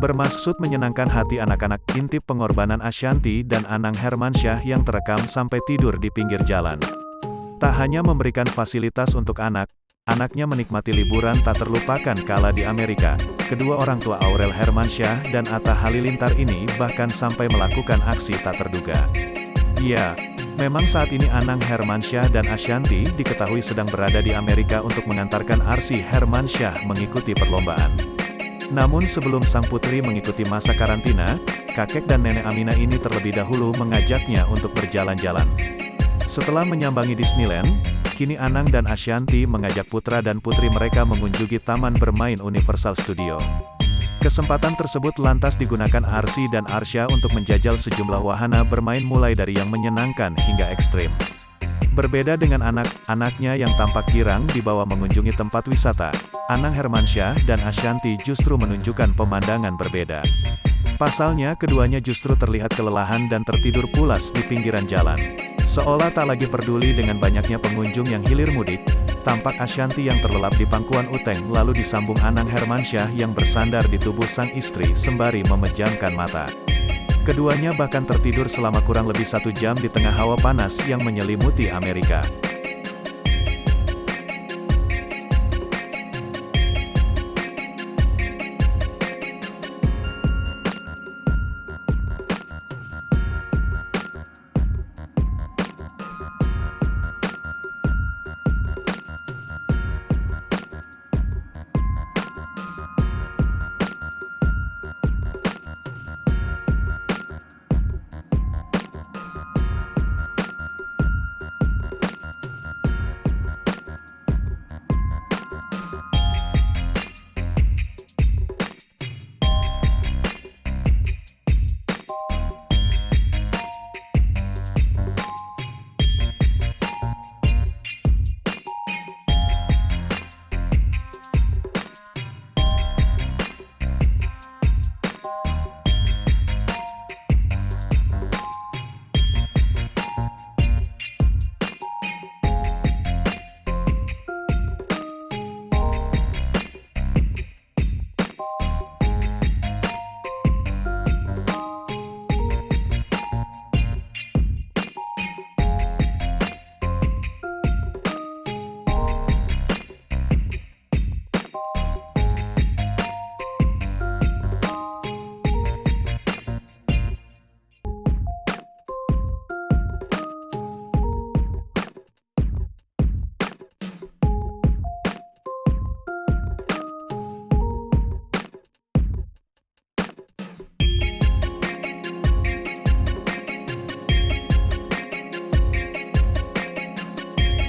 bermaksud menyenangkan hati anak-anak. Intip pengorbanan Ashanty dan Anang Hermansyah yang terekam sampai tidur di pinggir jalan. Tak hanya memberikan fasilitas untuk anak, anaknya menikmati liburan tak terlupakan kala di Amerika. Kedua orang tua Aurel Hermansyah dan Atta Halilintar ini bahkan sampai melakukan aksi tak terduga. Ya, memang saat ini Anang Hermansyah dan Ashanty diketahui sedang berada di Amerika untuk mengantarkan Arsy Hermansyah mengikuti perlombaan. Namun sebelum sang putri mengikuti masa karantina, kakek dan nenek Aminah ini terlebih dahulu mengajaknya untuk berjalan-jalan. Setelah menyambangi Disneyland, kini Anang dan Ashanty mengajak putra dan putri mereka mengunjungi taman bermain Universal Studio. Kesempatan tersebut lantas digunakan Arsy dan Arsya untuk menjajal sejumlah wahana bermain mulai dari yang menyenangkan hingga ekstrim. Berbeda dengan anak-anaknya yang tampak girang dibawa mengunjungi tempat wisata, Anang Hermansyah dan Ashanty justru menunjukkan pemandangan berbeda. Pasalnya keduanya justru terlihat kelelahan dan tertidur pulas di pinggiran jalan. Seolah tak lagi peduli dengan banyaknya pengunjung yang hilir mudik, tampak Ashanty yang terlelap di pangkuan uteng lalu disambung Anang Hermansyah yang bersandar di tubuh sang istri sembari memejamkan mata. Keduanya bahkan tertidur selama kurang lebih 1 jam di tengah hawa panas yang menyelimuti Amerika.